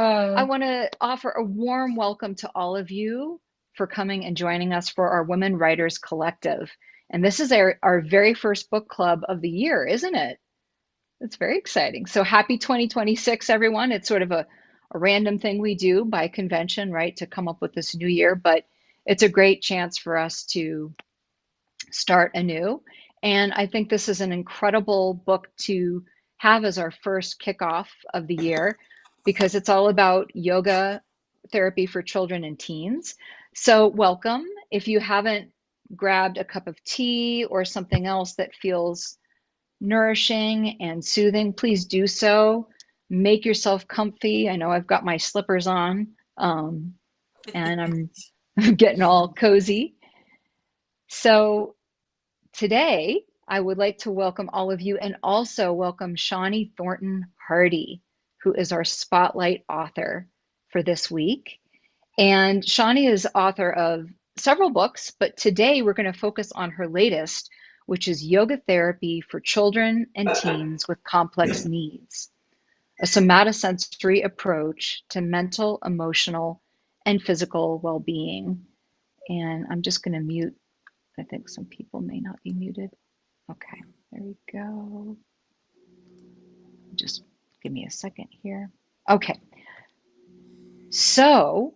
I Uh, want to offer a warm welcome to all of you for coming and joining us for our Women Writers Collective. And this is our very first book club of the year, isn't it? It's very exciting. So happy 2026, everyone. It's sort of a random thing we do by convention, right, to come up with this new year, but it's a great chance for us to start anew. And I think this is an incredible book to have as our first kickoff of the year because it's all about yoga therapy for children and teens. So, welcome. If you haven't grabbed a cup of tea or something else that feels nourishing and soothing, please do so. Make yourself comfy. I know I've got my slippers on, and I'm getting all cozy. So, today, I would like to welcome all of you and also welcome Shawnee Thornton Hardy, who is our spotlight author for this week. And Shawnee is author of several books, but today we're going to focus on her latest, which is Yoga Therapy for Children and Teens with Complex Needs, a somatosensory approach to mental, emotional, and physical well-being. And I'm just going to mute. I think some people may not be muted. Okay, there we go. Just give me a second here. Okay, so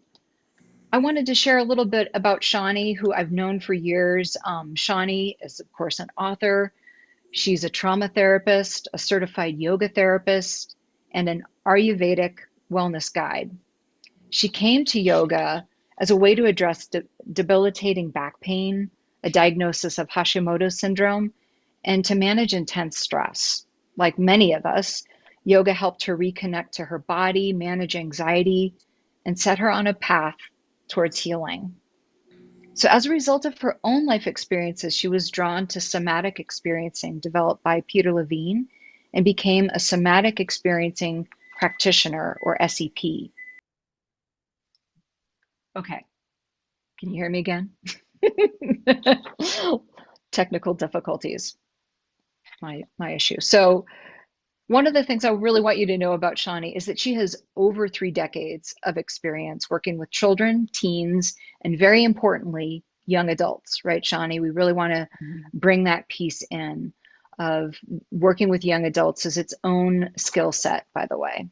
I wanted to share a little bit about Shawnee, who I've known for years. Shawnee is, of course, an author. She's a trauma therapist, a certified yoga therapist, and an Ayurvedic wellness guide. She came to yoga as a way to address debilitating back pain, a diagnosis of Hashimoto's syndrome, and to manage intense stress. Like many of us, yoga helped her reconnect to her body, manage anxiety, and set her on a path towards healing. So, as a result of her own life experiences, she was drawn to somatic experiencing developed by Peter Levine and became a somatic experiencing practitioner or SEP. Okay, can you hear me again? Technical difficulties, my issue. So, one of the things I really want you to know about Shawnee is that she has over 3 decades of experience working with children, teens, and very importantly, young adults, right, Shawnee? We really want to bring that piece in of working with young adults as its own skill set, by the way.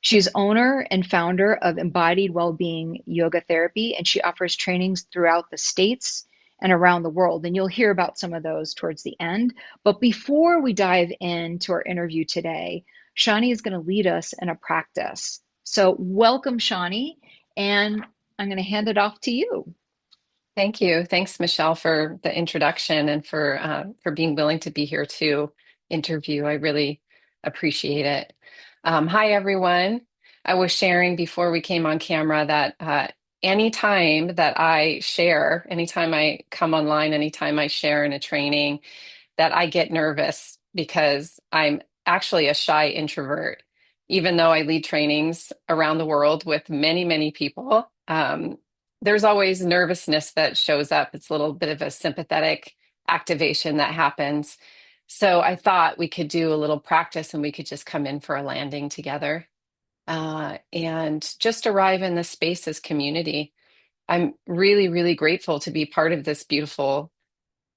She's owner and founder of Embodied Wellbeing Yoga Therapy, and she offers trainings throughout the states and around the world. And you'll hear about some of those towards the end. But before we dive into our interview today, Shawnee is going to lead us in a practice. So, welcome, Shawnee, and I'm going to hand it off to you. Thank you. Thanks, Michelle, for the introduction and for being willing to be here to interview. I really appreciate it. Hi, everyone. I was sharing before we came on camera that anytime that I share, anytime I come online, anytime I share in a training, that I get nervous because I'm actually a shy introvert. Even though I lead trainings around the world with many, many people, there's always nervousness that shows up. It's a little bit of a sympathetic activation that happens. So I thought we could do a little practice and we could just come in for a landing together and just arrive in this space as community. I'm really, really grateful to be part of this beautiful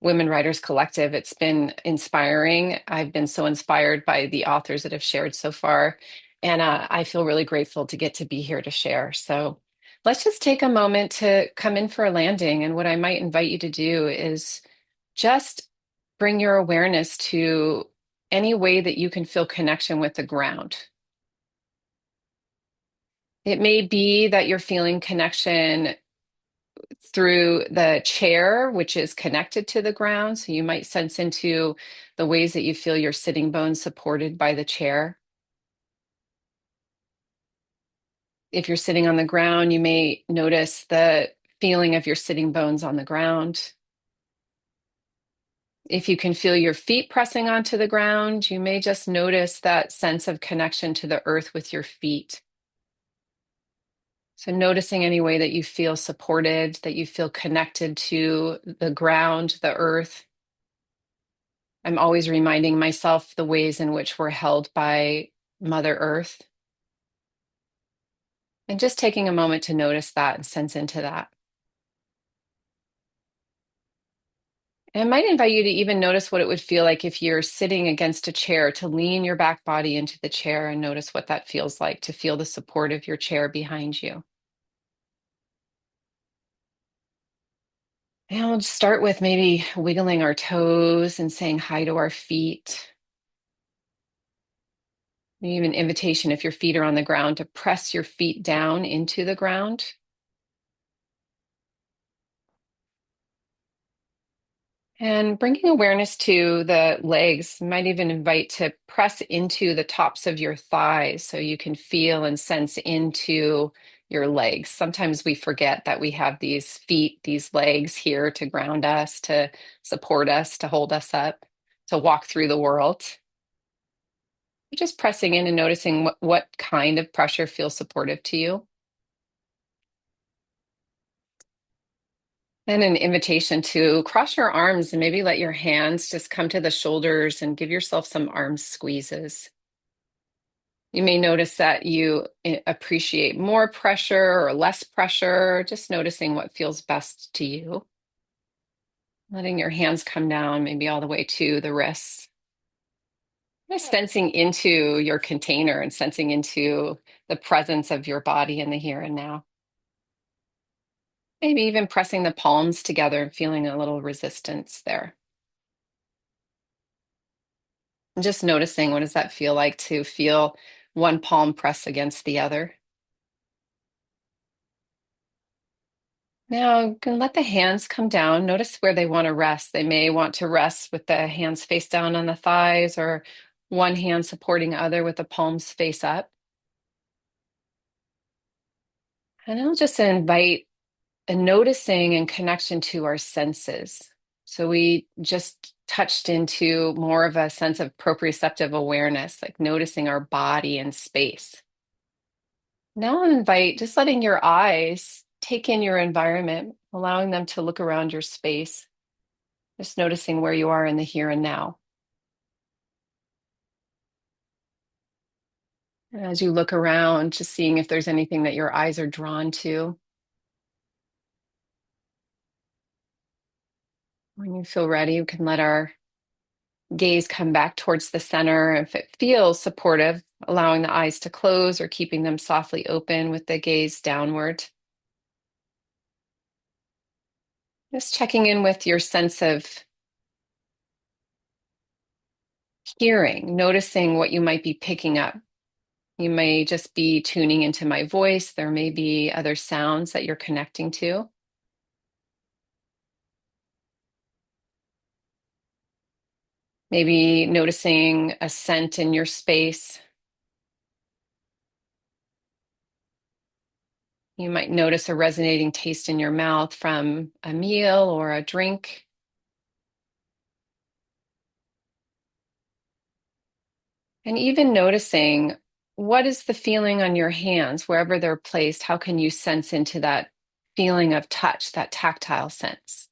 Women Writers Collective. It's been inspiring. I've been so inspired by the authors that have shared so far. And I feel really grateful to get to be here to share. So let's just take a moment to come in for a landing. And what I might invite you to do is just bring your awareness to any way that you can feel connection with the ground. It may be that you're feeling connection through the chair, which is connected to the ground. So you might sense into the ways that you feel your sitting bones supported by the chair. If you're sitting on the ground, you may notice the feeling of your sitting bones on the ground. If you can feel your feet pressing onto the ground, you may just notice that sense of connection to the earth with your feet. So, noticing any way that you feel supported, that you feel connected to the ground, the earth. I'm always reminding myself the ways in which we're held by Mother Earth. And just taking a moment to notice that and sense into that. And I might invite you to even notice what it would feel like if you're sitting against a chair, to lean your back body into the chair and notice what that feels like, to feel the support of your chair behind you. And we'll just start with maybe wiggling our toes and saying hi to our feet. Maybe an invitation, if your feet are on the ground, to press your feet down into the ground. And bringing awareness to the legs, might even invite to press into the tops of your thighs so you can feel and sense into your legs. Sometimes we forget that we have these feet, these legs here to ground us, to support us, to hold us up, to walk through the world. Just pressing in and noticing what kind of pressure feels supportive to you. And an invitation to cross your arms and maybe let your hands just come to the shoulders and give yourself some arm squeezes. You may notice that you appreciate more pressure or less pressure, just noticing what feels best to you. Letting your hands come down, maybe all the way to the wrists. Just sensing into your container and sensing into the presence of your body in the here and now. Maybe even pressing the palms together and feeling a little resistance there. And just noticing, what does that feel like to feel one palm press against the other? Now, you can let the hands come down. Notice where they want to rest. They may want to rest with the hands face down on the thighs, or one hand supporting the other with the palms face up. And I'll just invite a noticing and connection to our senses. So we just touched into more of a sense of proprioceptive awareness, like noticing our body and space. Now I'll invite just letting your eyes take in your environment, allowing them to look around your space, just noticing where you are in the here and now. And as you look around, just seeing if there's anything that your eyes are drawn to. When you feel ready, you can let our gaze come back towards the center. If it feels supportive, allowing the eyes to close or keeping them softly open with the gaze downward. Just checking in with your sense of hearing, noticing what you might be picking up. You may just be tuning into my voice. There may be other sounds that you're connecting to. Maybe noticing a scent in your space. You might notice a resonating taste in your mouth from a meal or a drink. And even noticing, what is the feeling on your hands, wherever they're placed? How can you sense into that feeling of touch, that tactile sense?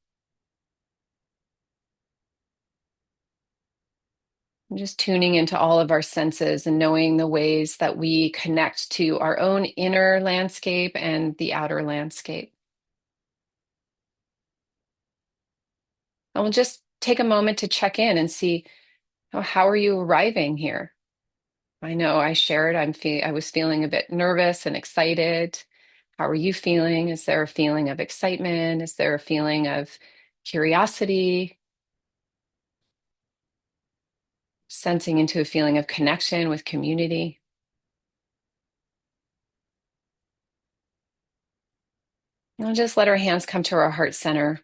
And just tuning into all of our senses and knowing the ways that we connect to our own inner landscape and the outer landscape. And we'll just take a moment to check in and see, oh, how are you arriving here? I know I shared, I was feeling a bit nervous and excited. How are you feeling? Is there a feeling of excitement? Is there a feeling of curiosity? Sensing into a feeling of connection with community. And we'll just let our hands come to our heart center.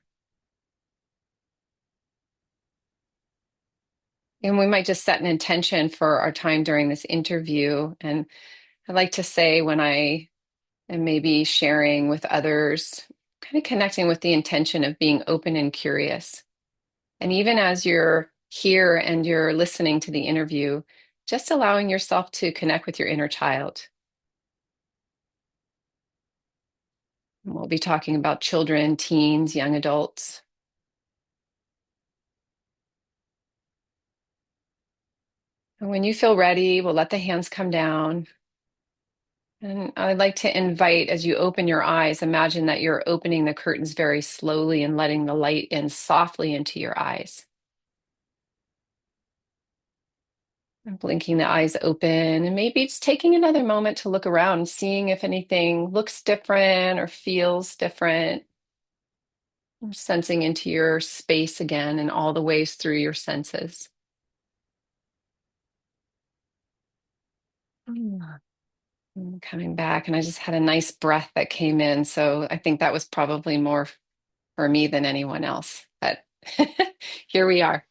And we might just set an intention for our time during this interview. And I like to say, when I am maybe sharing with others, kind of connecting with the intention of being open and curious. And even as you're here and you're listening to the interview, just allowing yourself to connect with your inner child. And we'll be talking about children, teens, young adults. And when you feel ready, we'll let the hands come down. And I'd like to invite, as you open your eyes, imagine that you're opening the curtains very slowly and letting the light in softly into your eyes. And blinking the eyes open, and maybe it's taking another moment to look around, seeing if anything looks different or feels different. Sensing into your space again and all the ways through your senses. Mm. And coming back, and I just had a nice breath that came in. So I think that was probably more for me than anyone else. But here we are.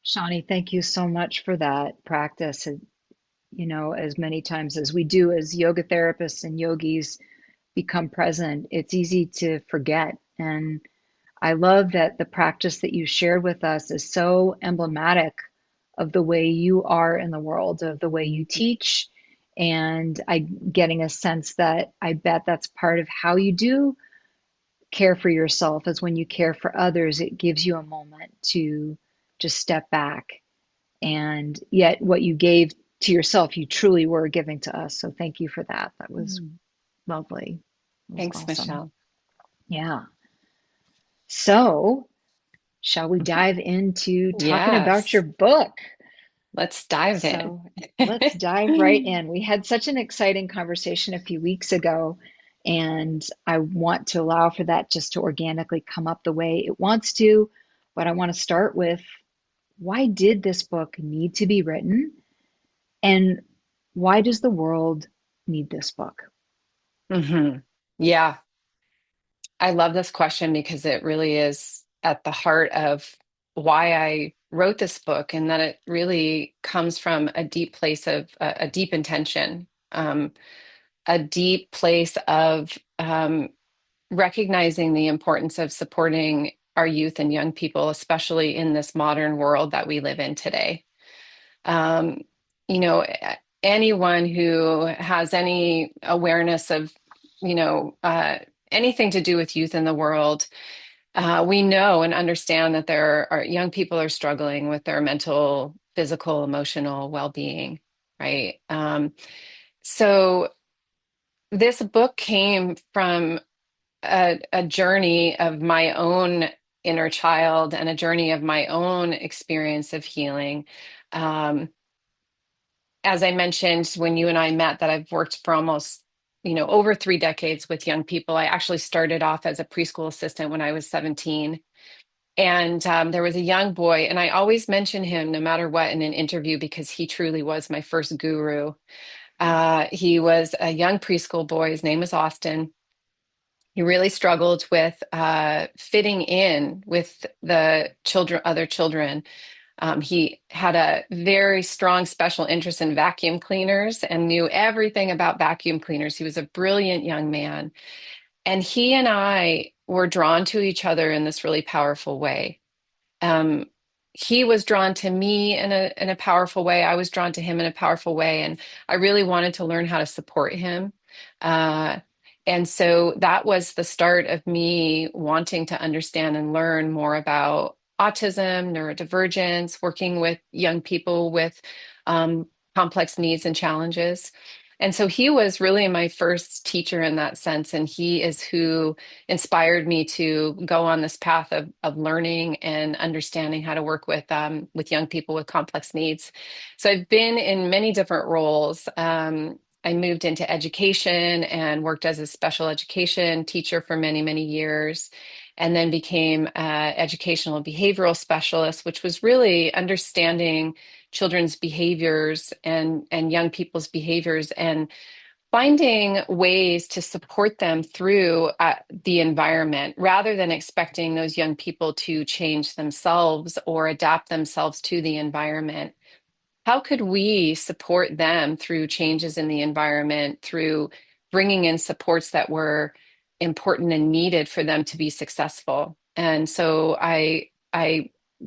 Shawnee, thank you so much for that practice. As many times as we do as yoga therapists and yogis become present, it's easy to forget. And I love that the practice that you shared with us is so emblematic of the way you are in the world, of the way you teach. And I'm getting a sense that I bet that's part of how you do care for yourself, is when you care for others, it gives you a moment to just step back. And yet, what you gave to yourself, you truly were giving to us. So, thank you for that. That was Mm. lovely. It was Thanks, awesome. Michelle. Yeah. So, shall we dive into talking about your Yes, book? let's dive in. So let's dive right in. We had such an exciting conversation a few weeks ago, and I want to allow for that just to organically come up the way it wants to. But I want to start with, why did this book need to be written? And why does the world need this book? Hmm. Yeah, I love this question because it really is at the heart of why I wrote this book, and that it really comes from a deep place of a deep intention, a deep place of recognizing the importance of supporting our youth and young people, especially in this modern world that we live in today. Um, you know, anyone who has any awareness of, you know, uh, anything to do with youth in the world, we know and understand that there are young people are struggling with their mental, physical, emotional well-being, right? So this book came from a journey of my own inner child and a journey of my own experience of healing. Um, as I mentioned when you and I met, that I've worked for almost, over 3 decades with young people. I actually started off as a preschool assistant when I was 17. And there was a young boy, and I always mention him no matter what in an interview because he truly was my first guru. He was a young preschool boy. His name was Austin. He really struggled with fitting in with the children, other children. He had a very strong special interest in vacuum cleaners and knew everything about vacuum cleaners. He was a brilliant young man. And he and I were drawn to each other in this really powerful way. um, he was drawn to me in a powerful way. I was drawn to him in a powerful way, and I really wanted to learn how to support him. Uh, and so that was the start of me wanting to understand and learn more about autism, neurodivergence, working with young people with complex needs and challenges. And so he was really my first teacher in that sense, and he is who inspired me to go on this path of learning and understanding how to work with young people with complex needs. So I've been in many different roles. I moved into education and worked as a special education teacher for many, many years, and then became an educational behavioral specialist, which was really understanding children's behaviors and young people's behaviors and finding ways to support them through the environment rather than expecting those young people to change themselves or adapt themselves to the environment. How could we support them through changes in the environment, through bringing in supports that were important and needed for them to be successful? And so I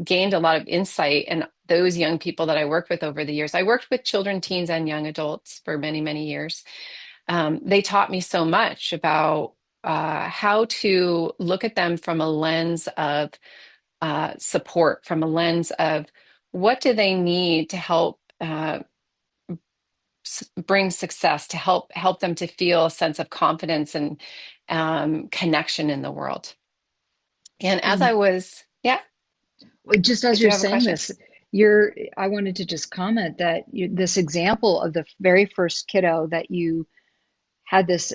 gained a lot of insight in those young people that I worked with over the years. I worked with children, teens, and young adults for many, many years. They taught me so much about how to look at them from a lens of support, from a lens of what do they need to help bring success, to help them to feel a sense of confidence and connection in the world. And as I And was, yeah, just as did you you're have a saying question? this, I wanted to just comment that this example of the very first kiddo that you had this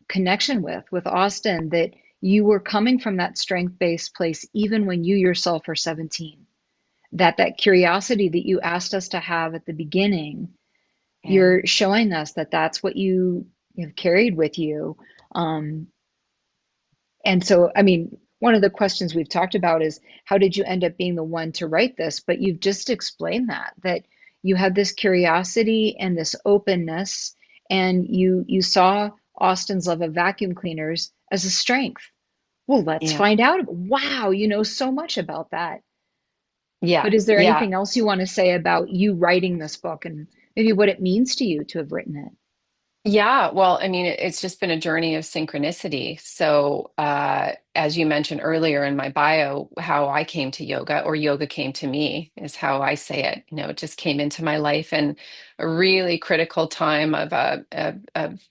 connection with Austin, that you were coming from that strength-based place even when you yourself are 17. That curiosity that you asked us to have at the beginning, Yeah, you're showing us that that's what you have carried with you. Um, And so, I mean, one of the questions we've talked about is how did you end up being the one to write this? But you've just explained that you had this curiosity and this openness, and you saw Austin's love of vacuum cleaners as a strength. Well, let's yeah, find out. Wow, you know so much about that. yeah, But is there yeah. anything else you want to say about you writing this book and maybe what it means to you to have written it? Yeah, well, I mean, it's just been a journey of synchronicity. So, as you mentioned earlier in my bio, how I came to yoga, or yoga came to me, is how I say it. You know, it just came into my life in a really critical time of a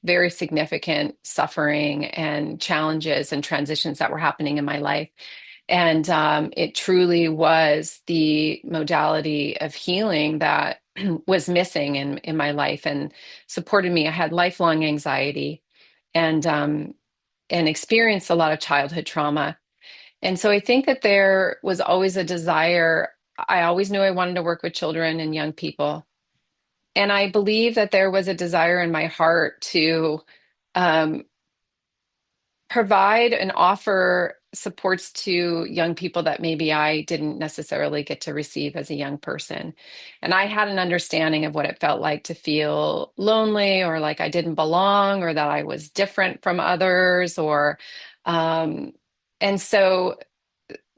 very significant suffering and challenges and transitions that were happening in my life. And it truly was the modality of healing that was missing in my life and supported me. I had lifelong anxiety and and experienced a lot of childhood trauma. And so I think that there was always a desire. I always knew I wanted to work with children and young people. And I believe that there was a desire in my heart to um, provide and offer supports to young people that maybe I didn't necessarily get to receive as a young person. And I had an understanding of what it felt like to feel lonely, or like I didn't belong, or that I was different from others, or um, and so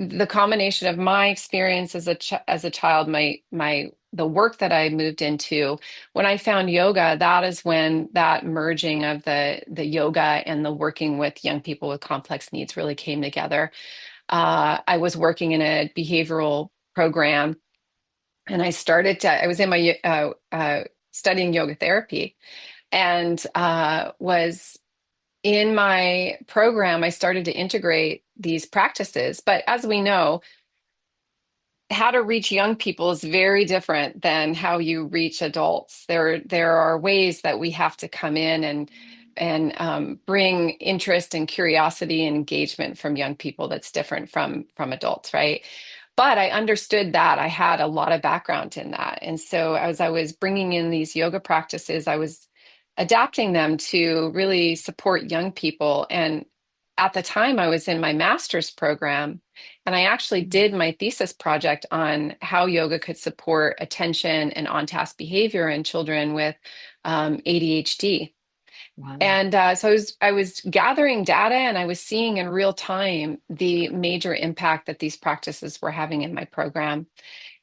the combination of my experience as as a child, my the work that I moved into, when I found yoga, that is when that merging of the yoga and the working with young people with complex needs really came together. I was working in a behavioral program, and I was in my studying yoga therapy, and was in my program. I started to integrate these practices, but as we know, how to reach young people is very different than how you reach adults. There are ways that we have to come in and bring interest and curiosity and engagement from young people that's different from adults, right? But I understood that I had a lot of background in that, and so as I was bringing in these yoga practices, I was adapting them to really support young people. And at the time, I was in my master's program. And I actually did my thesis project on how yoga could support attention and on-task behavior in children with ADHD. Wow. And so I was gathering data, and I was seeing in real time the major impact that these practices were having in my program.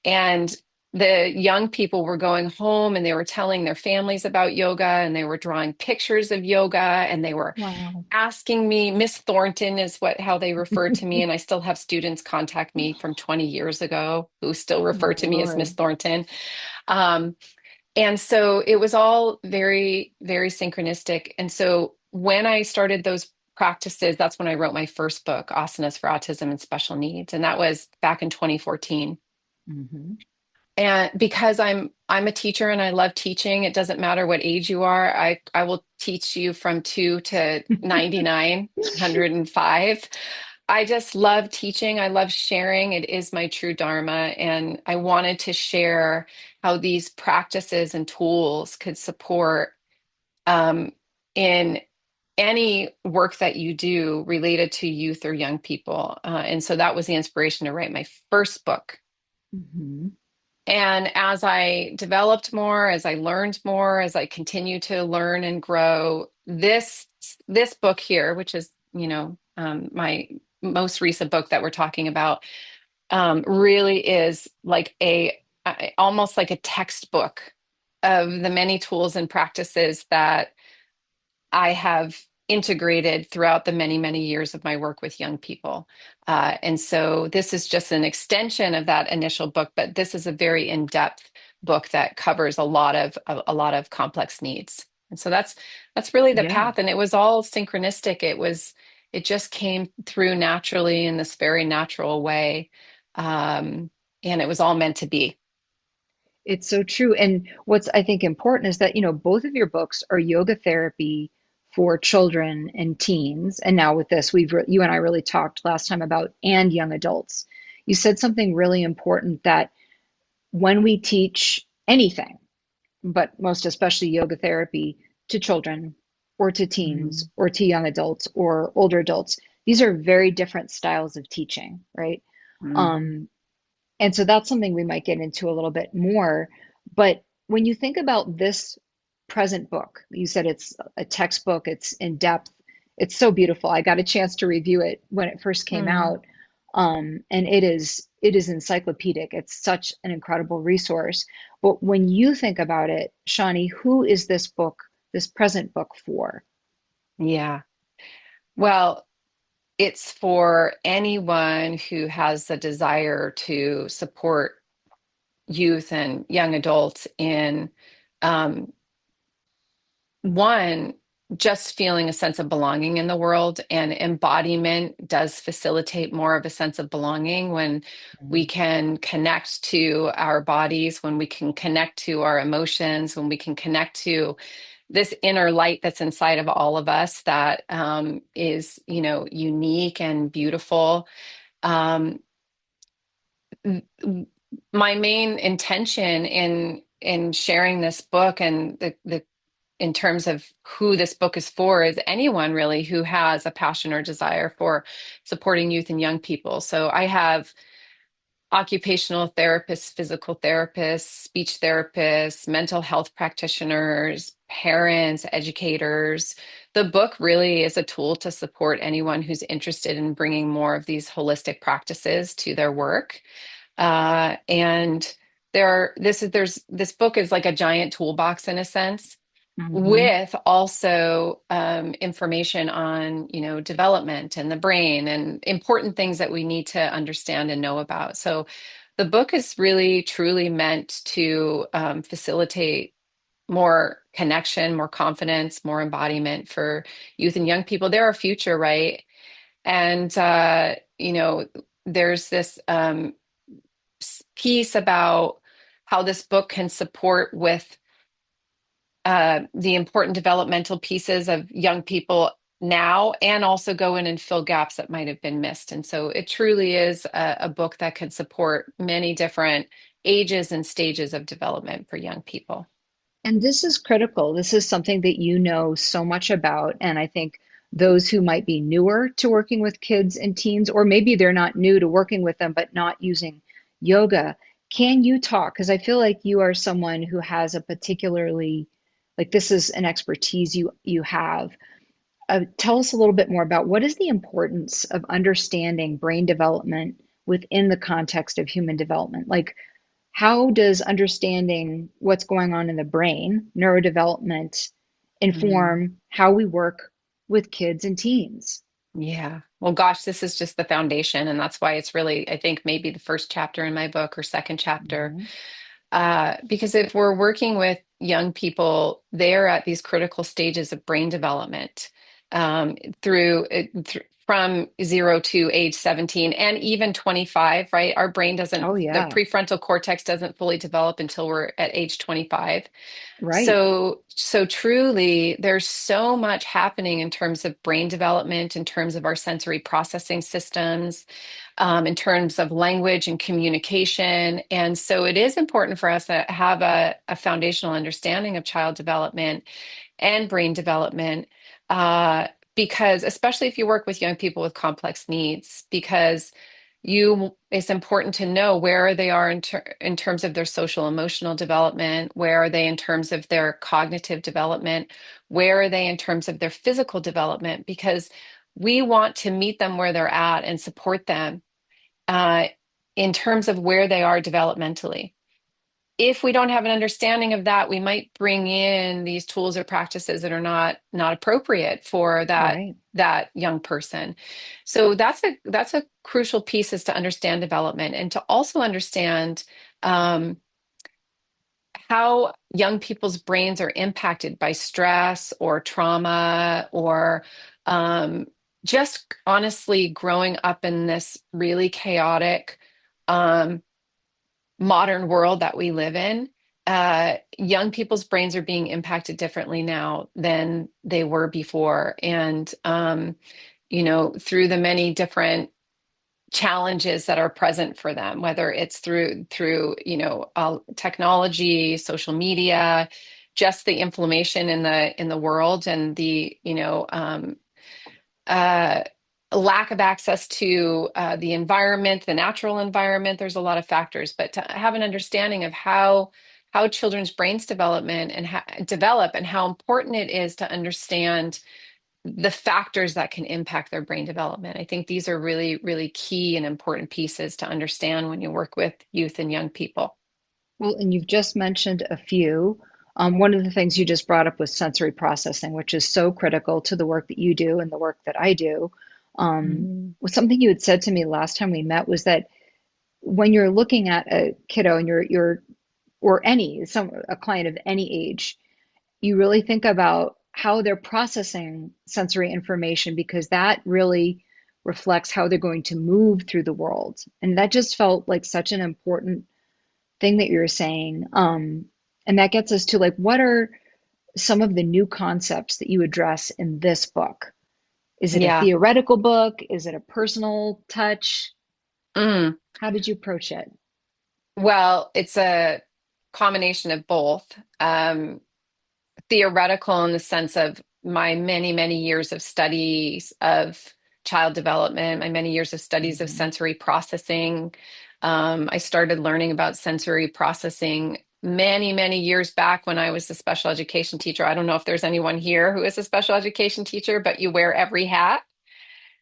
And the young people were going home and they were telling their families about yoga, and they were drawing pictures of yoga, and they were Wow. asking me. Miss Thornton is what how they refer to me, and I still have students contact me from 20 years ago who still refer My to me as Miss Lord. Thornton. Um, and so it was all very, very synchronistic. And so when I started those practices, that's when I wrote my first book, Asanas for Autism and Special Needs, and that was back in 2014. Hmm. And because I'm a teacher and I love teaching, it doesn't matter what age you are. I will teach you from 2 to 99, 105. I just love teaching. I love sharing. It is my true dharma. And I wanted to share how these practices and tools could support in any work that you do related to youth or young people. And so that was the inspiration to write my first book. Hmm. And as I developed more, as I learned more, as I continue to learn and grow, this book here, which is, my most recent book that we're talking about, really is like almost like a textbook of the many tools and practices that I have integrated throughout the many, many years of my work with young people. And so this is just an extension of that initial book, but this is a very in-depth book that covers a lot of complex needs. And so that's really the Yeah. path. And it was all synchronistic. It just came through naturally in this very natural way. Um, and it was all meant to be. It's so true. And what's I think important is that, both of your books are yoga therapy for children and teens. And now with this, you and I really talked last time about and young adults. You said something really important that when we teach anything, but most especially yoga therapy to children or to teens Mhm. or to young adults or older adults, these are very different styles of teaching, right? Mhm. Um, and so that's something we might get into a little bit more. But when you think about this present book, you said it's a textbook, it's in depth, it's so beautiful. I got a chance to review it when it first came Mhm. out. And it is encyclopedic. It's such an incredible resource. But when you think about it, Shawnee, who is this book, this present book for? Yeah. Well, it's for anyone who has the desire to support youth and young adults in um, one, just feeling a sense of belonging in the world, and embodiment does facilitate more of a sense of belonging when we Mhm. can connect to our bodies, when we can connect to our emotions, when we can connect to this inner light that's inside of all of us that is, unique and beautiful. Um, my main intention in sharing this book and the in terms of who this book is for is anyone really who has a passion or desire for supporting youth and young people. So I have occupational therapists, physical therapists, speech therapists, mental health practitioners, parents, educators. The book really is a tool to support anyone who's interested in bringing more of these holistic practices to their work. And this book is like a giant toolbox in a sense, Mhm. with also information on, development and the brain and important things that we need to understand and know about. So the book is really truly meant to facilitate more connection, more confidence, more embodiment for youth and young people. They're our future, right? And there's this piece about how this book can support with the important developmental pieces of young people now, and also go in and fill gaps that might have been missed. And so it truly is a book that can support many different ages and stages of development for young people. And this is critical. This is something that you know so much about. And I think those who might be newer to working with kids and teens, or maybe they're not new to working with them, but not using yoga, can you talk? Because I feel like you are someone who has a particularly, like this is an expertise you have. Tell us a little bit more about what is the importance of understanding brain development within the context of human development? Like, how does understanding what's going on in the brain, neurodevelopment, Mm. inform how we work with kids and teens? Yeah. Well, gosh, this is just the foundation. And that's why it's really, I think, maybe the first chapter in my book or second chapter. Mhm. Because if we're working with young people, they're at these critical stages of brain development um, from 0 to age 17 and even 25, right? Our brain doesn't, Oh, the yeah, prefrontal cortex doesn't fully develop until we're at age 25. right. So truly, there's so much happening in terms of brain development, in terms of our sensory processing systems, in terms of language and communication. And so it is important for us to have a foundational understanding of child development and brain development, uh, because especially if you work with young people with complex needs, because it's important to know where they are in terms of their social emotional development, where are they in terms of their cognitive development, where are they in terms of their physical development, because we want to meet them where they're at and support them uh, in terms of where they are developmentally. If we don't have an understanding of that, we might bring in these tools or practices that are not appropriate for Right. that young person. So that's a crucial piece, is to understand development and to also understand um, how young people's brains are impacted by stress or trauma or um, just honestly growing up in this really chaotic um, modern world that we live in. Young people's brains are being impacted differently now than they were before. And, through the many different challenges that are present for them, whether it's through technology, social media, just the inflammation in the world, and the uh, lack of access to the environment, the natural environment. There's a lot of factors, but to have an understanding of how children's brains development and develop, and how important it is to understand the factors that can impact their brain development. I think these are really, really key and important pieces to understand when you work with youth and young people. Well, and you've just mentioned a few. One of the things you just brought up was sensory processing, which is so critical to the work that you do and the work that I do. Mhm. Was something you had said to me last time we met was that when you're looking at a kiddo and you're or a client of any age, you really think about how they're processing sensory information because that really reflects how they're going to move through the world. And that just felt like such an important thing that you're saying. And that gets us to like, what are some of the new concepts that you address in this book? Is it a Yeah. theoretical book? Is it a personal touch? Mm. How did you approach it? Well, it's a combination of both. Theoretical in the sense of my many, many years of studies of child development, my many years of studies of Mhm. sensory processing. I started learning about sensory processing many, many years back when I was a special education teacher. I don't know if there's anyone here who is a special education teacher, but you wear every hat.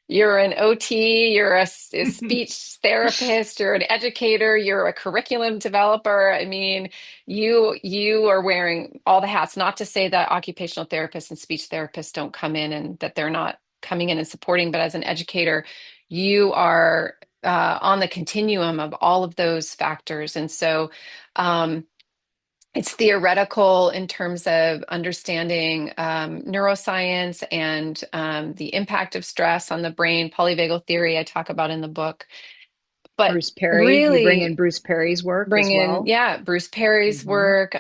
You're an OT, you're a speech therapist, you're an educator, you're a curriculum developer. I mean, you are wearing all the hats. Not to say that occupational therapists and speech therapists don't come in and that they're not coming in and supporting, but as an educator, you are on the continuum of all of those factors. And so it's theoretical in terms of understanding neuroscience and the impact of stress on the brain, polyvagal theory I talk about in the book. But Bruce Perry, you bring in really Bruce Perry's work bring as in, well. yeah, Bruce Perry's Hmm. work.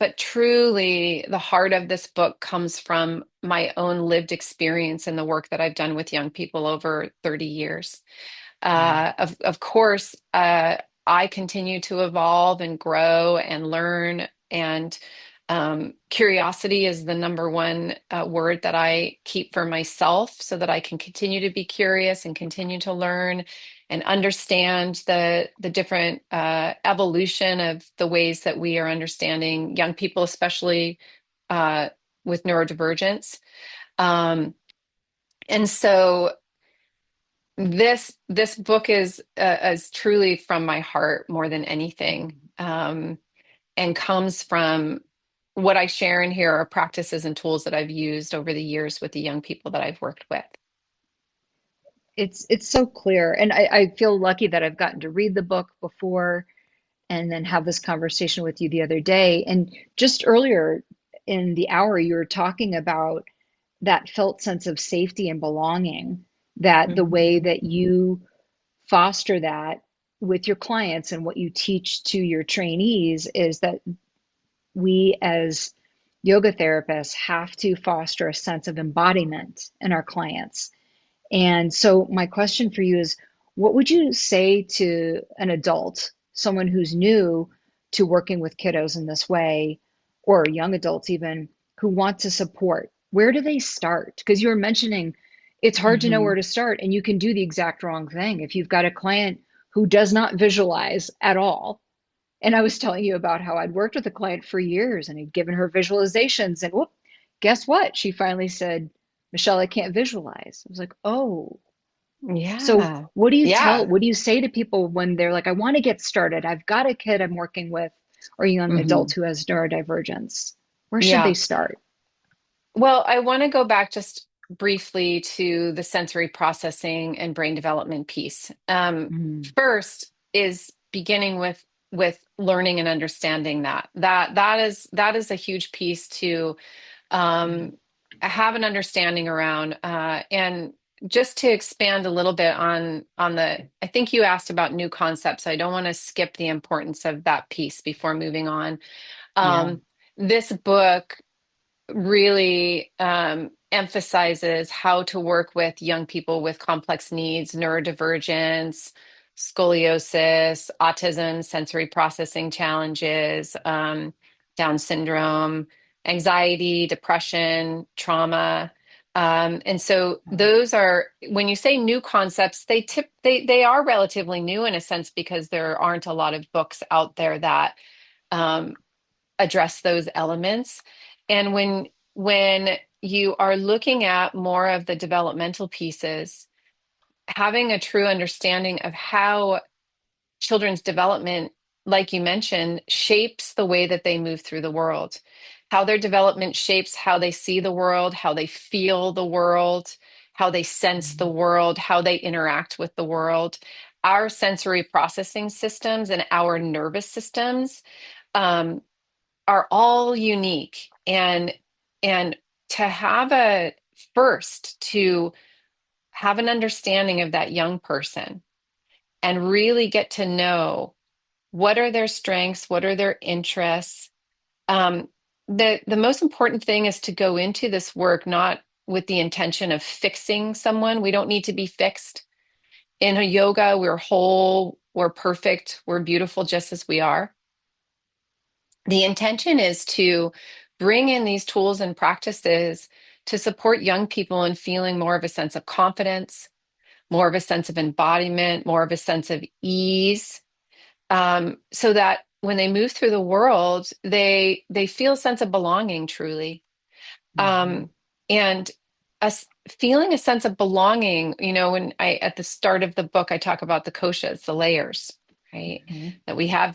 But truly, the heart of this book comes from my own lived experience and the work that I've done with young people over 30 years. Yeah. Of course, I continue to evolve and grow and learn. And curiosity is the number one word that I keep for myself so that I can continue to be curious and continue to learn and understand the different evolution of the ways that we are understanding young people, especially uh, with neurodivergence. Um, and so this book is truly from my heart more than anything, Mhm. and comes from what I share in here are practices and tools that I've used over the years with the young people that I've worked with. It's so clear, and I feel lucky that I've gotten to read the book before and then have this conversation with you the other day. And just earlier in the hour, you were talking about that felt sense of safety and belonging, that the way Mhm. that you foster that with your clients and what you teach to your trainees is that we as yoga therapists have to foster a sense of embodiment in our clients. And so, my question for you is what would you say to an adult, someone who's new to working with kiddos in this way, or young adults even, who want to support? Where do they start? Because you were mentioning it's hard to know where Mhm. to start, and you can do the exact wrong thing. If you've got a client who does not visualize at all, and I was telling you about how I'd worked with a client for years and had given her visualizations, and whoop, guess what? She finally said, Michelle, I can't visualize. I was like, oh. So Yeah. what do you tell, Yeah. what do you say to people when they're like, I want to get started. I've got a kid I'm working with or a young adult Mhm. who has neurodivergence. Where should they Yeah. start? Well, I want to go back just briefly to the sensory processing and brain development piece. Mm, First is beginning with with learning and understanding that is a huge piece to um, have an understanding around. And just to expand a little bit on I think you asked about new concepts. I don't want to skip the importance of that piece before moving on. Yeah. Um, this book really emphasizes how to work with young people with complex needs, neurodivergence, scoliosis, autism, sensory processing challenges, Down syndrome, anxiety, depression, trauma. And so those are, when you say new concepts, they are relatively new in a sense because there aren't a lot of books out there that um, address those elements. And when you are looking at more of the developmental pieces, having a true understanding of how children's development, like you mentioned, shapes the way that they move through the world, how their development shapes how they see the world, how they feel the world, how they sense the Mhm. world, how they interact with the world. Our sensory processing systems and our nervous systems um, are all unique, and to have a first to have an understanding of that young person and really get to know what are their strengths, what are their interests. um, the most important thing is to go into this work not with the intention of fixing someone. We don't need to be fixed. In a yoga, we're whole, we're perfect, we're beautiful just as we are. The intention is to bring in these tools and practices to support young people in feeling more of a sense of confidence, more of a sense of embodiment, more of a sense of ease, so that when they move through the world, they feel a sense of belonging truly. Mhm. Um, and us feeling a sense of belonging, when I at the start of the book I talk about the koshas, the layers, right? Mhm. That we have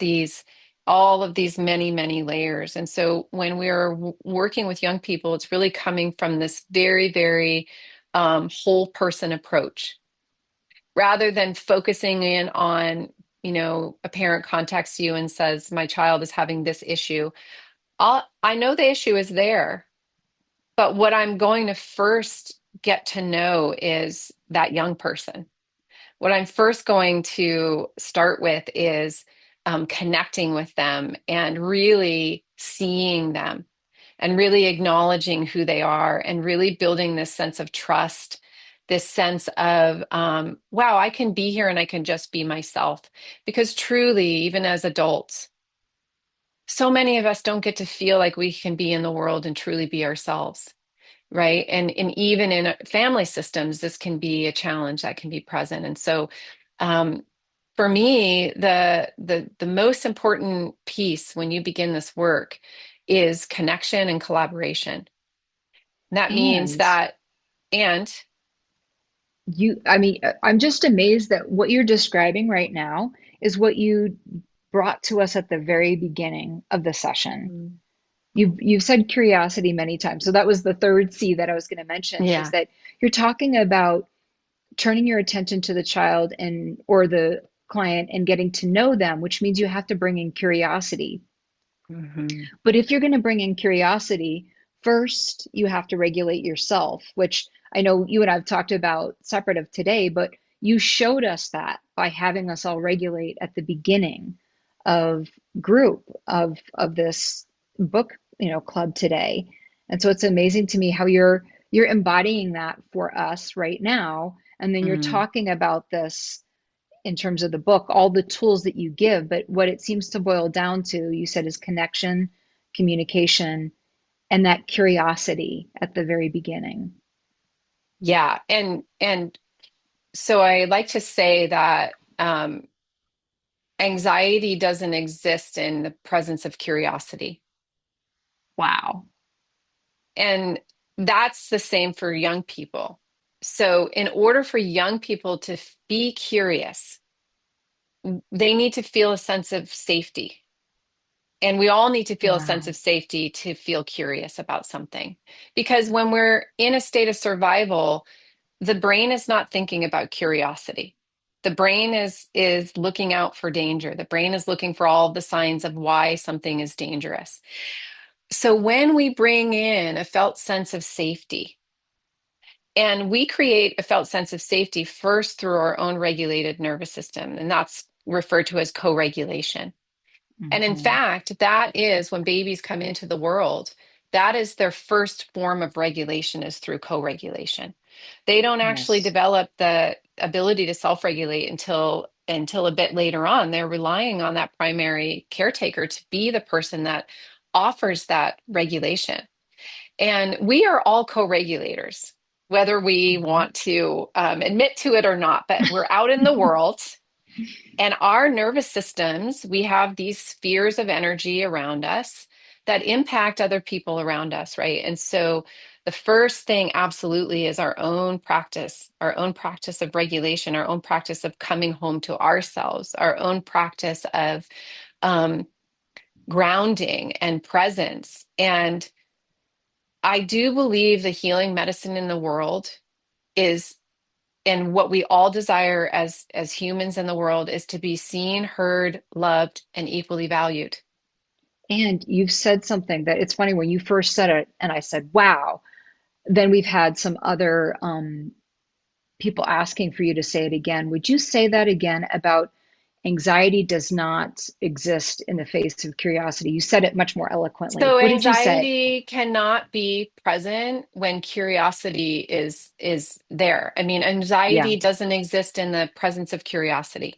all of these many, many layers. And so when we're working with young people, it's really coming from this very, very whole person approach rather than focusing in on, a parent contacts you and says, my child is having this issue. I know the issue is there, but what I'm going to first get to know is that young person. What I'm first going to start with is connecting with them and really seeing them and really acknowledging who they are and really building this sense of trust, this sense of, wow, I can be here and I can just be myself. Because truly, even as adults, so many of us don't get to feel like we can be in the world and truly be ourselves. Right. And even in family systems, this can be a challenge that can be present. And so um, for me, the most important piece when you begin this work is connection and collaboration. That means And that, and I'm just amazed that what you're describing right now is what you brought to us at the very beginning of the session. Mhm. You've said curiosity many times. So that was the third C that I was going to mention is Yeah. that you're talking about turning your attention to the child and or the client and getting to know them, which means you have to bring in curiosity. Hmm. But if you're going to bring in curiosity, first you have to regulate yourself, which I know you and I've talked about separate of today, but you showed us that by having us all regulate at the beginning of group of this book, club today. And so it's amazing to me how you're embodying that for us right now. And then you're Mm. talking about this in terms of the book, all the tools that you give, but what it seems to boil down to, you said, is connection, communication, and that curiosity at the very beginning. Yeah. And so I like to say that anxiety doesn't exist in the presence of curiosity. Wow. And that's the same for young people. So, in order for young people to be curious, they need to feel a sense of safety. And we all need to feel a sense Wow. of safety to feel curious about something. Because when we're in a state of survival, the brain is not thinking about curiosity. The brain is looking out for danger. The brain is looking for all the signs of why something is dangerous. So when we bring in a felt sense of safety, and we create a felt sense of safety first through our own regulated nervous system, and that's referred to as co-regulation. And in Hmm. fact, that is when babies come into the world, that is their first form of regulation is through co-regulation. They don't actually Yes. develop the ability to self-regulate until a bit later on. They're relying on that primary caretaker to be the person that offers that regulation. And we are all co-regulators, whether we Hmm. want to admit to it or not, but we're out in the world and our nervous systems, we have these spheres of energy around us that impact other people around us, right? And so the first thing absolutely is our own practice of regulation, our own practice of coming home to ourselves, our own practice of um, grounding and presence. And I do believe the healing medicine in the world is, and what we all desire as humans in the world is to be seen, heard, loved, and equally valued. And you've said something that it's funny when you first said it, and I said, wow. Then we've had some other people asking for you to say it again. Would you say that again about anxiety does not exist in the face of curiosity? You said it much more eloquently. So What did you say? anxiety cannot be present when curiosity is there. I mean, Yeah. anxiety doesn't exist in the presence of curiosity.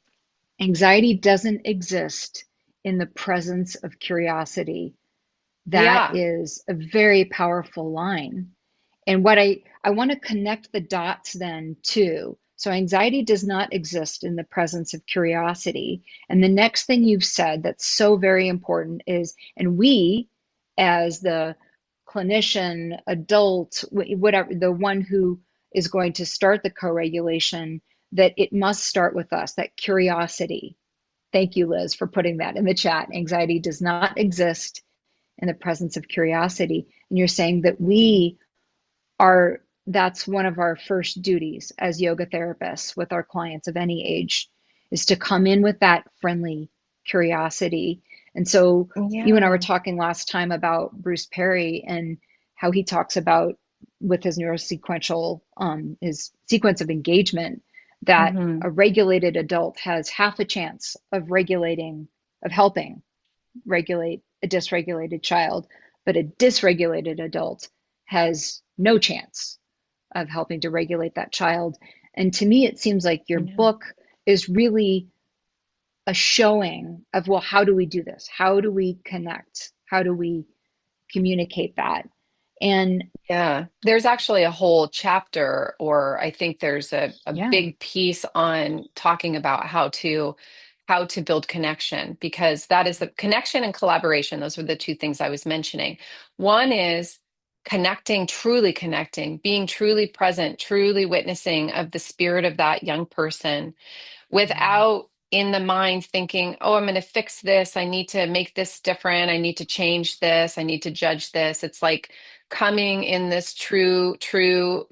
Anxiety doesn't exist in the presence of curiosity. That Yeah. is a very powerful line. And what I want to connect the dots then too. So anxiety does not exist in the presence of curiosity. And the next thing you've said that's so very important is, and we as the clinician, adult, whatever, the one who is going to start the co-regulation, that it must start with us, that curiosity. Thank you, Liz, for putting that in the chat. Anxiety does not exist in the presence of curiosity. And you're saying that we are, that's one of our first duties as yoga therapists with our clients of any age, is to come in with that friendly curiosity. And so you and I were Yeah. talking last time about Bruce Perry and how he talks about with his neurosequential his sequence of engagement, that Hmm. a regulated adult has half a chance of regulating, of helping regulate a dysregulated child, but a dysregulated adult has no chance of helping to regulate that child. And to me, it seems like your Yeah. book is really a showing of, well, how do we do this? How do we connect? How do we communicate that? And Yeah, there's actually a whole chapter, or I think there's a yeah, big piece on talking about how to build connection, because that is the connection and collaboration. Those were the two things I was mentioning. One is connecting, being truly present, truly witnessing of the spirit of that young person without in the mind thinking, oh, I'm going to fix this. I need to make this different. I need to change this. I need to judge this. It's like coming in this true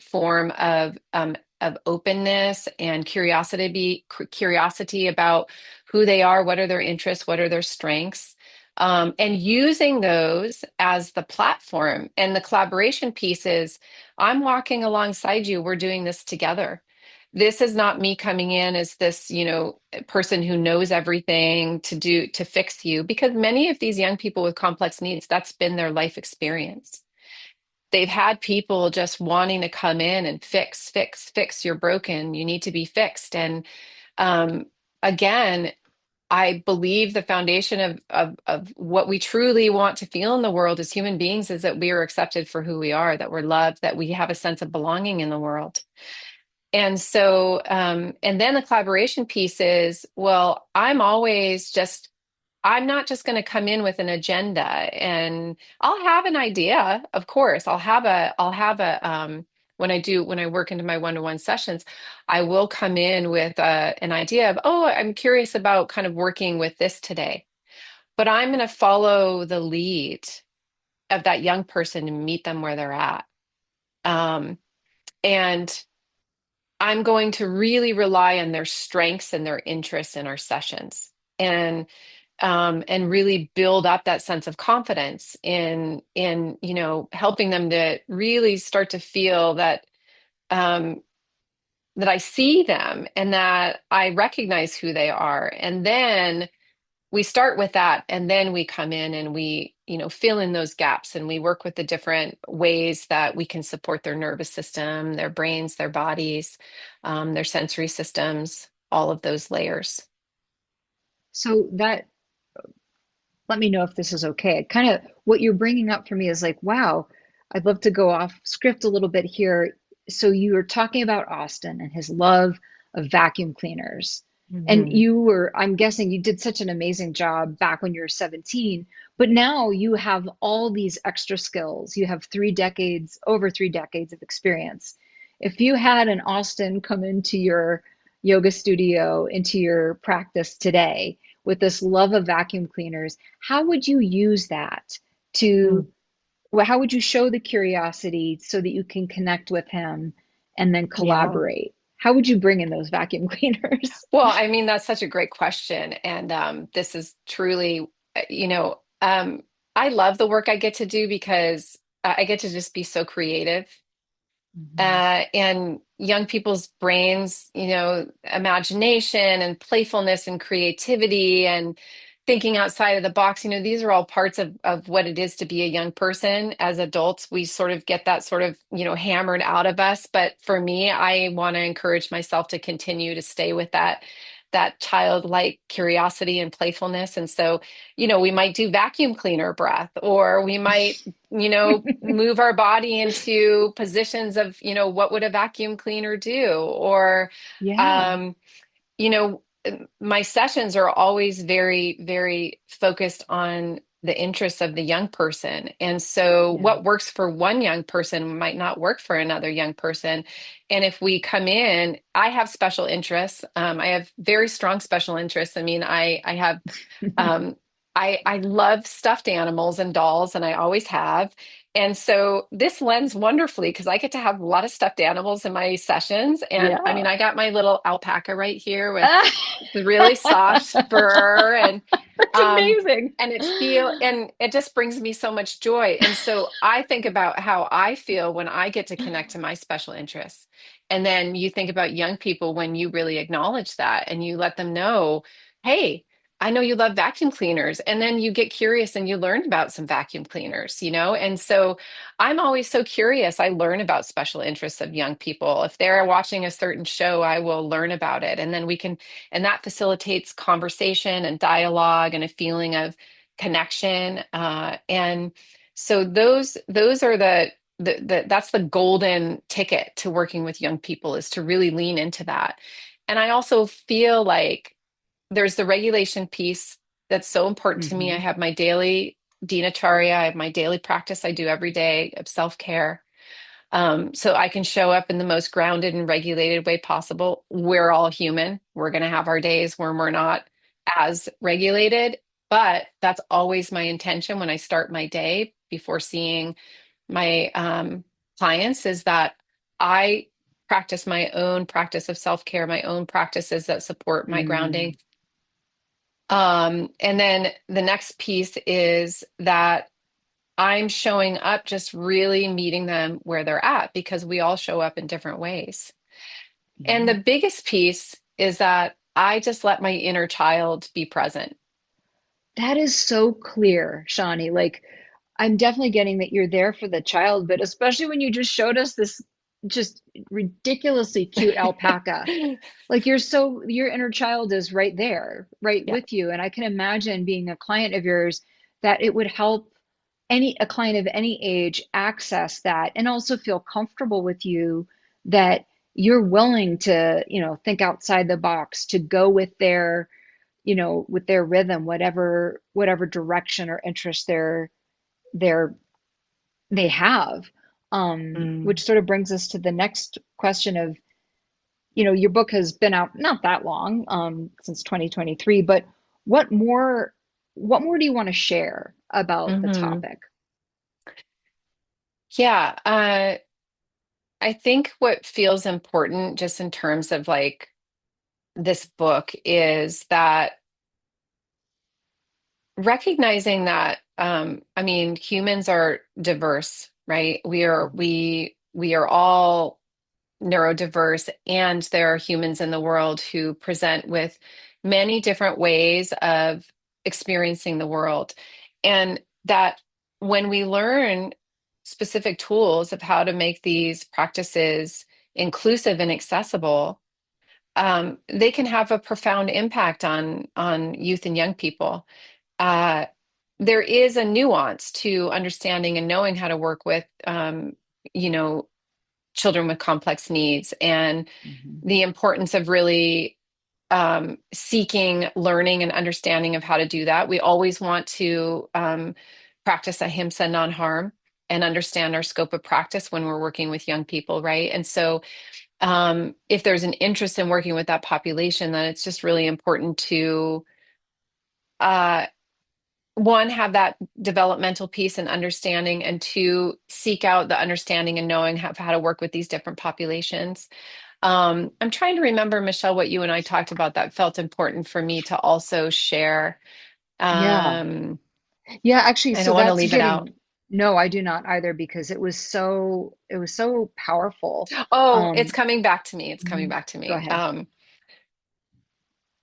form of openness and curiosity about who they are, what are their interests, what are their strengths. And using those as the platform. And the collaboration piece is I'm walking alongside you. We're doing this together. This is not me coming in as this, person who knows everything to fix you, because many of these young people with complex needs, that's been their life experience. They've had people just wanting to come in and fix, you're broken, you need to be fixed. And um, again, I believe the foundation of what we truly want to feel in the world as human beings is that we are accepted for who we are, that we're loved, that we have a sense of belonging in the world. And so, and then the collaboration piece is, well, I'm not just going to come in with an agenda, and I'll have an idea, of course. When I work into my one-to-one sessions, I will come in with an idea of, oh, I'm curious about kind of working with this today, but I'm going to follow the lead of that young person and meet them where they're at. Um, and I'm going to really rely on their strengths and their interests in our sessions. And really build up that sense of confidence in helping them to really start to feel um, that I see them and that I recognize who they are. And then we start with that, and then we come in and we fill in those gaps, and we work with the different ways that we can support their nervous system, their brains, their bodies, their sensory systems, all of those layers. So that, let me know if this is okay. Kind of what you're bringing up for me is like, wow, I'd love to go off script a little bit here. So you were talking about Austin and his love of vacuum cleaners. And Hmm. you were, I'm guessing you did such an amazing job back when you were 17, but now you have all these extra skills. You have 3 decades, over 3 decades of experience. If you had an Austin come into your yoga studio, into your practice today, with this love of vacuum cleaners, how would you use that to, well, how would you show the curiosity so that you can connect with him and then Yeah. collaborate? How would you bring in those vacuum cleaners? Well, I mean, that's such a great question. And this is truly, I love the work I get to do because I get to just be so creative. Mhm. And young people's brains, imagination and playfulness and creativity and thinking outside of the box, these are all parts of what it is to be a young person. As adults, we sort of get that sort of, hammered out of us. But for me, I want to encourage myself to continue to stay with that childlike curiosity and playfulness. And so, we might do vacuum cleaner breath, or we might move our body into positions of, what would a vacuum cleaner do? Or, Yeah, um, you know, my sessions are always very, very focused on the interests of the young person. And so yeah. what works for one young person might not work for another young person. And if we come in, I have special interests. I have very strong special interests. I mean, I have um, I love stuffed animals and dolls, and I always have. And so this lends wonderfully because I get to have a lot of stuffed animals in my sessions. And I mean, Yeah. I got my little alpaca right here with Ah, the really soft fur, that's um amazing. and it just brings me so much joy. And so I think about how I feel when I get to connect to my special interests. And then you think about young people when you really acknowledge that and you let them know, hey, I know you love vacuum cleaners. And then you get curious and you learn about some vacuum cleaners, And so I'm always so curious. I learn about special interests of young people. If they're watching a certain show, I will learn about it. And then and that facilitates conversation and dialogue and a feeling of connection. And so those are that's the golden ticket to working with young people, is to really lean into that. And I also feel like there's the regulation piece that's so important to me. I Hmm. have my daily dinacharya, I have my daily practice I do every day of self-care. So I can show up in the most grounded and regulated way possible. We're all human. We're going to have our days when we're not as regulated, but that's always my intention when I start my day before seeing my clients, is that I practice my own practice of self-care, my own practices that support my grounding. Mm. And then the next piece is that I'm showing up, just really meeting them where they're at, because we all show up in different ways. And the Yeah. biggest piece is that I just let my inner child be present. That is so clear, Shawnee. Like, I'm definitely getting that you're there for the child, but especially when you just showed us this just ridiculously cute alpaca. Like, you're so, your inner child is right there, right Yeah. with you. And I can imagine being a client of yours that it would help a client of any age access that and also feel comfortable with you, that you're willing to, think outside the box, to go with their, with their rhythm, whatever direction or interest they're they have. Mm. Which sort of brings us to the next question of, your book has been out not that long, since 2023, but what more, what more do you want to share about the Hmm. topic? Yeah. I think what feels important just in terms of like this book is that recognizing that I mean humans are diverse, right? We are all neurodiverse, and there are humans in the world who present with many different ways of experiencing the world. And that when we learn specific tools of how to make these practices inclusive and accessible, they can have a profound impact on youth and young people. Uh, there is a nuance to understanding and knowing how to work with, you know, children with complex needs, and Hmm. the importance of really seeking learning and understanding of how to do that. We always want to practice ahimsa, non-harm, and understand our scope of practice when we're working with young people, right? And so if there's an interest in working with that population, then it's just really important to uh, one, have that developmental piece and understanding, and two, seek out the understanding and knowing how to work with these different populations. I'm trying to remember, Michelle, what you and I talked about that felt important for me to also share. Yeah. Um, Yeah, actually, I so don't want to that's leave it out. getting, no, I do not either because it was so powerful. Oh, it's Um, coming back to me. It's coming mhm. back to Go me. ahead.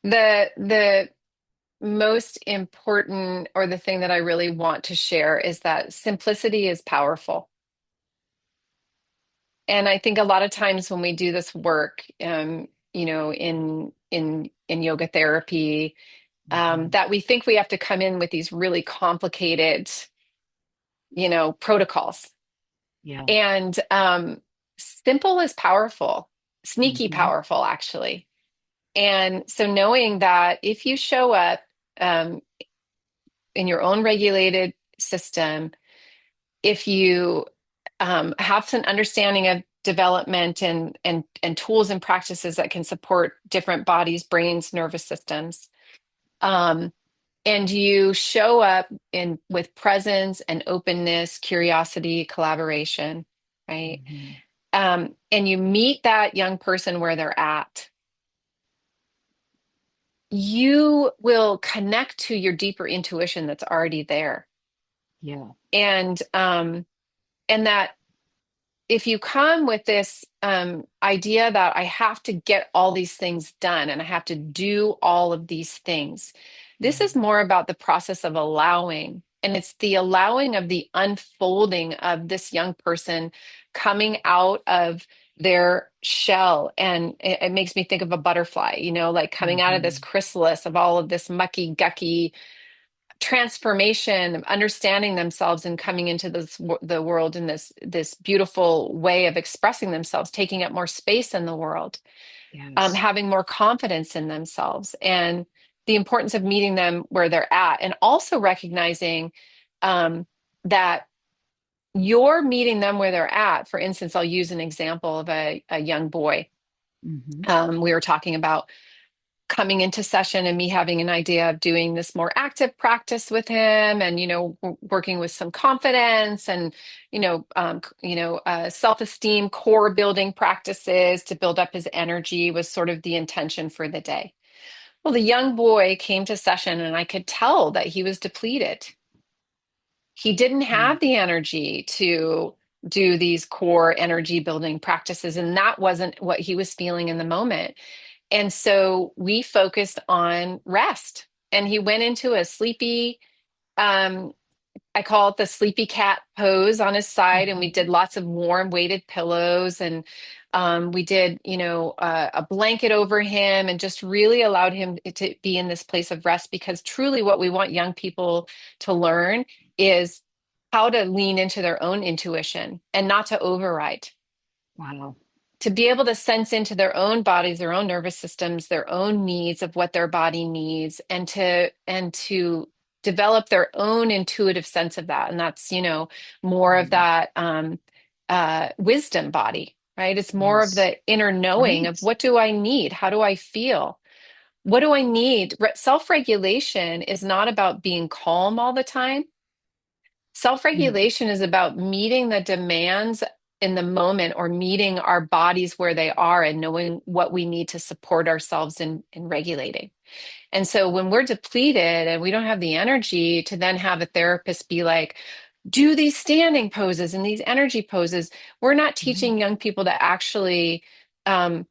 The most important, or the thing that I really want to share, is that simplicity is powerful. And I think a lot of times when we do this work, in yoga therapy, Hmm. that we think we have to come in with these really complicated, protocols. Yeah. And simple is powerful, sneaky Hmm. powerful, actually. And so knowing that if you show up um, in your own regulated system, if you have some understanding of development and tools and practices that can support different bodies, brains, nervous systems, um, and you show up in with presence and openness, curiosity, collaboration, right? Hmm. And you meet that young person where they're at, you will connect to your deeper intuition that's already there. Yeah. And that if you come with this idea that I have to get all these things done and I have to do all of these things, this is Hmm. more about the process of allowing. And it's the allowing of the unfolding of this young person coming out of their shell. And it makes me think of a butterfly, like coming out of this Hmm. chrysalis of all of this mucky, gucky transformation of understanding themselves and coming into the world in this beautiful way of expressing themselves, taking up more space in the world, Yes. having more confidence in themselves, and the importance of meeting them where they're at, and also recognizing that you're meeting them where they're at. For instance, I'll use an example of a young boy. Hmm. We were talking about coming into session and me having an idea of doing this more active practice with him, and working with some confidence and self-esteem core building practices to build up his energy was sort of the intention for the day. Well, the young boy came to session and I could tell that he was depleted. He didn't have the energy to do these core energy building practices, and that wasn't what he was feeling in the moment. And so we focused on rest. And he went into a sleepy, um, I call it the sleepy cat pose on his side. And we did Hmm. lots of warm weighted pillows. And we did, a blanket over him, and just really allowed him to be in this place of rest. Because truly, what we want young people to learn is how to lean into their own intuition and not to override, Wow. to be able to sense into their own bodies, their own nervous systems, their own needs of what their body needs, and to develop their own intuitive sense of that. And that's, more of Mm. that wisdom body, right? It's more of Yes. the inner knowing Right. of, what do I need? How do I feel? What do I need? Self-regulation is not about being calm all the time. Mm. Self-regulation is about meeting the demands in the moment or meeting our bodies where they are and knowing what we need to support ourselves in regulating. And so when we're depleted and we don't have the energy to then have a therapist be like, do these standing poses and these energy poses, we're not Right. teaching young people to actually um,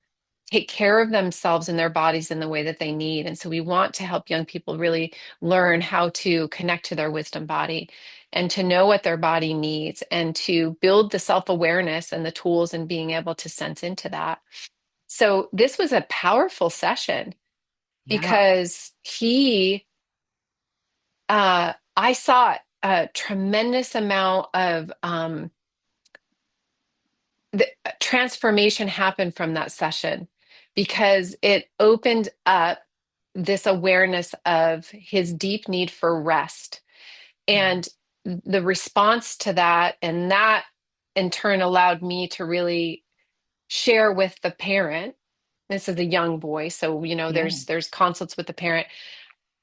take care of themselves and their bodies in the way that they need. And so we want to help young people really learn how to connect to their wisdom body and to know what their body needs and to build the self-awareness and the tools and being able to sense into that. So this was a powerful session Yeah. because I saw a tremendous amount of the transformation happen from that session because it opened up this awareness of his deep need for rest. Yeah. And the response to that, and that in turn allowed me to really share with the parent. This is a young boy, so Yeah. there's consults with the parent.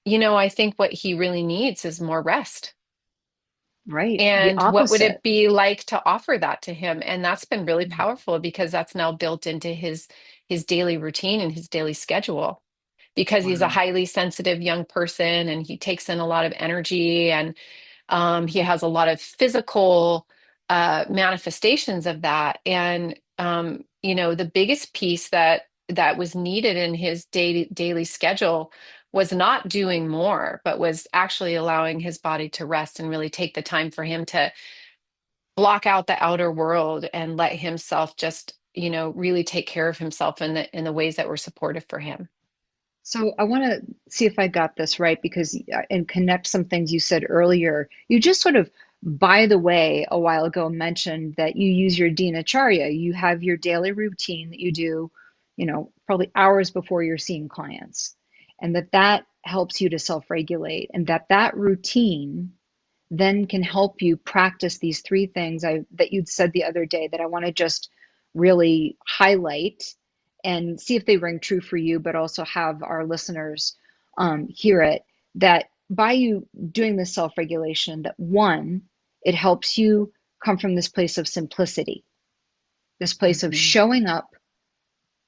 I think what he really needs is more rest. Right. The And what would it opposite. be like to offer that to him? And that's been really powerful because that's now built into his daily routine and his daily schedule. Because he's a Wow. highly sensitive young person and he takes in a lot of energy and he has a lot of physical manifestations of that. And the biggest piece that was needed in his daily schedule was not doing more, but was actually allowing his body to rest and really take the time for him to block out the outer world and let himself just, really take care of himself in the ways that were supportive for him. So I want to see if I got this right because, and connect some things you said earlier. You just sort of, by the way, a while ago mentioned that you use your dinacharya. You have your daily routine that you do, probably hours before you're seeing clients, and that helps you to self-regulate, and that routine then can help you practice these three things that you'd said the other day that I want to just really highlight and see if they ring true for you, but also have our listeners hear it. That by you doing this self-regulation, that one, it helps you come from this place of simplicity, this place of Mhm. showing up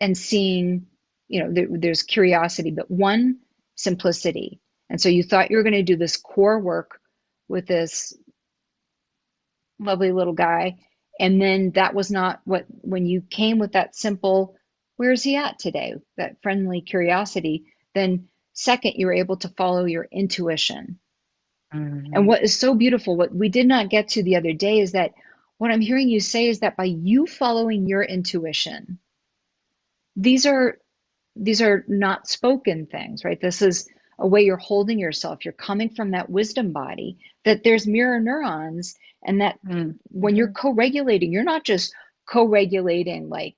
and seeing, there's curiosity, but one, simplicity. And so you thought you were going to do this core work with this lovely little guy. And then that was not what, when you came with that simple, where's he at today? That friendly curiosity, then second, you're able to follow your intuition. And Mhm. what is so beautiful, what we did not get to the other day is that what I'm hearing you say is that by you following your intuition, these are these are not spoken things, right? This is a way you're holding yourself. You're coming from that wisdom body, that there's mirror neurons, and that when you're Mhm. co-regulating, you're not just co-regulating like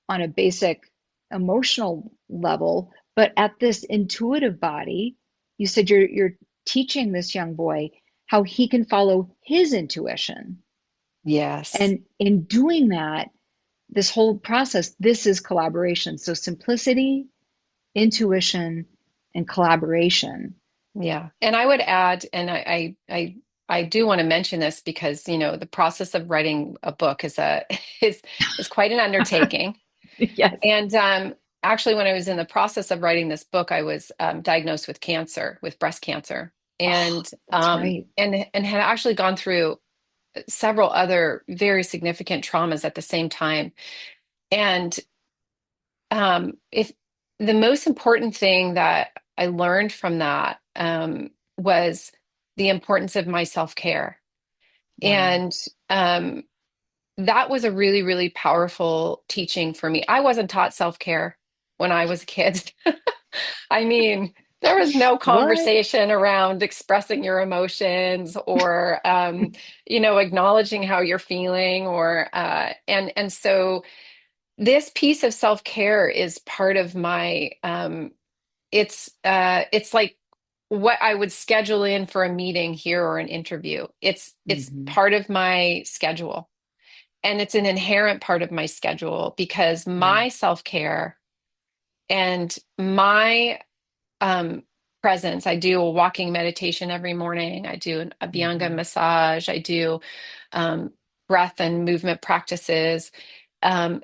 on a basic emotional level, but at this intuitive body. You said you're teaching this young boy how he can follow his intuition. Yes. And in doing that, this whole process, this is collaboration. So simplicity, intuition, and collaboration. Yeah. And I would add, and I do want to mention this because, the process of writing a book is is quite an undertaking. Yes. And actually, when I was in the process of writing this book, I was diagnosed with cancer, with breast cancer, Oh, and that's right. had actually gone through several other very significant traumas at the same time. And if the most important thing that I learned from that was the importance of my self-care. Wow. And um, that was a really, really powerful teaching for me. I wasn't taught self-care when I was a kid. I mean, there was no What? conversation around expressing your emotions or, acknowledging how you're feeling or, and so this piece of self-care is part of my it's like what I would schedule in for a meeting here or an interview. It's Hmm. part of my schedule and it's an inherent part of my schedule because Yeah. my self-care and my um presence. I do a walking meditation every morning. I do a Abhyanga Hmm. massage. I do um breath and movement practices,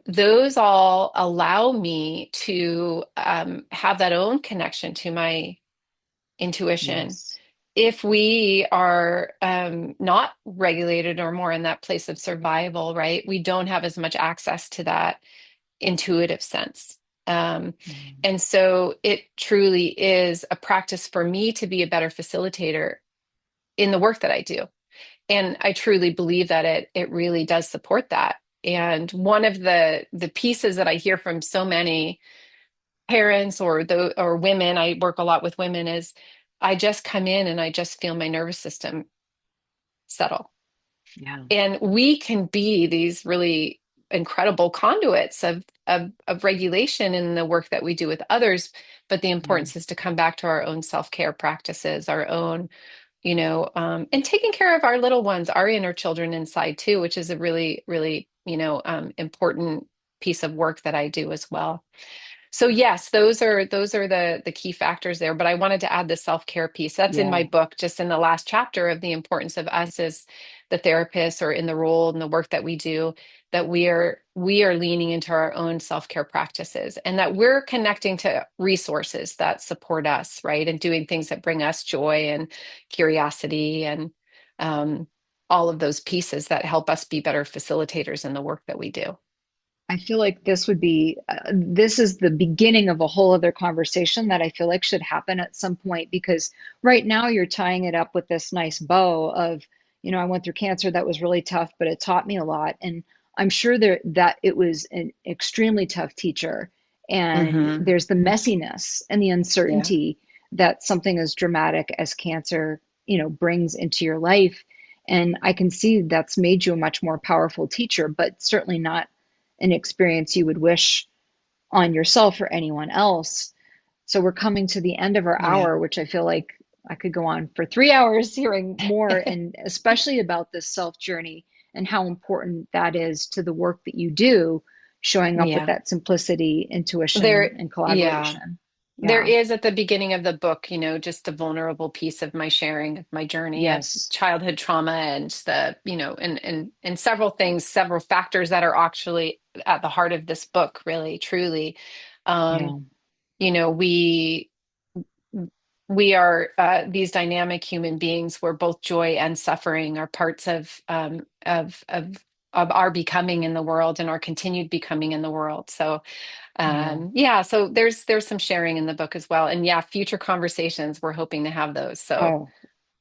those all allow me to have that own connection to my intuition. Yes. If we are not regulated or more in that place of survival, right, we don't have as much access to that intuitive sense. Um, Mm. and so it truly is a practice for me to be a better facilitator in the work that I do. And I truly believe that it really does support that. And one of the pieces that I hear from so many parents or women, I work a lot with women, is I just come in and I just feel my nervous system settle. Yeah. And we can be these really incredible conduits of regulation in the work that we do with others. But the Yeah. importance is to come back to our own self-care practices, our own, and taking care of our little ones, our inner children inside too, which is a really, really, important piece of work that I do as well. So yes, those are the key factors there. But I wanted to add the self-care piece. That's in my Yeah. book, just in the last chapter, of the importance of us as the therapists, or in the role and the work that we do, that we are leaning into our own self-care practices, and that we're connecting to resources that support us, right? And doing things that bring us joy and curiosity, and um, all of those pieces that help us be better facilitators in the work that we do. I feel like this is the beginning of a whole other conversation that I feel like should happen at some point, because right now you're tying it up with this nice bow of, I went through cancer that was really tough, but it taught me a lot. And I'm sure that it was an extremely tough teacher. And Hmm. there's the messiness and the Yeah. uncertainty that something as dramatic as cancer, brings into your life. And I can see that's made you a much more powerful teacher, but certainly not an experience you would wish on yourself or anyone else. So we're coming to the end of our Yeah. hour, which I feel like I could go on for 3 hours hearing more, and especially about this self journey and how important that is to the work that you do, showing up with Yeah. that simplicity, intuition, There, and yeah. collaboration. There Yeah. is at the beginning of the book, just a vulnerable piece of my sharing of my journey of Yes. childhood trauma, and and several things, several factors that are actually at the heart of this book, really, truly. Um, Yeah. you know, we we are these dynamic human beings where both joy and suffering are parts of our becoming in the world, and our continued becoming in the world. So Yeah. yeah, so there's some sharing in the book as well. And yeah, future conversations, we're hoping to have those. So Oh,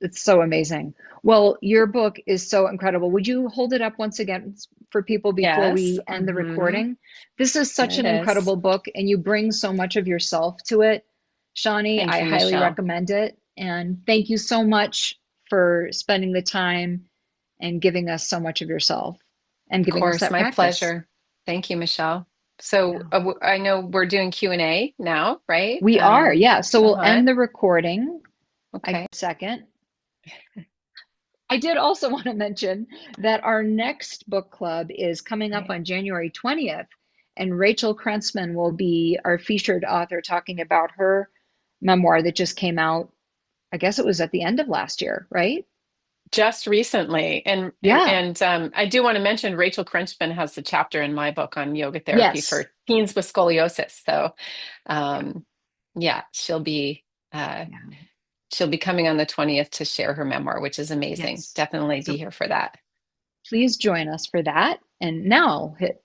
it's so amazing. Well, your book is so incredible. Would you hold it up once again for people before yes. we end the recording? This is Here such it an is. incredible book, and you bring so much of yourself to it. Shawnee, Thank I you, highly Michelle. recommend it. And thank you so much for spending the time and giving us so much of yourself and Of giving us course, that my practice. pleasure. Thank you, Michelle. So Yeah. I know we're doing Q&A now, right? We are, yeah. So we'll Uh-huh. end the recording. I Okay. second. I did also want to mention that our next book club is coming up Right. on January 20th, and Rachel Krentzman will be our featured author talking about her memoir that just came out. I guess it was at the end of last year, right? Just recently. And Yeah. and I do want to mention Rachel Crinchman has the chapter in my book on yoga therapy Yes. for teens with scoliosis. So um yeah, uh Yeah. she'll be coming on the 20th to share her memoir, which is amazing. Yes. Definitely be So here for that. please join us for that. And now hit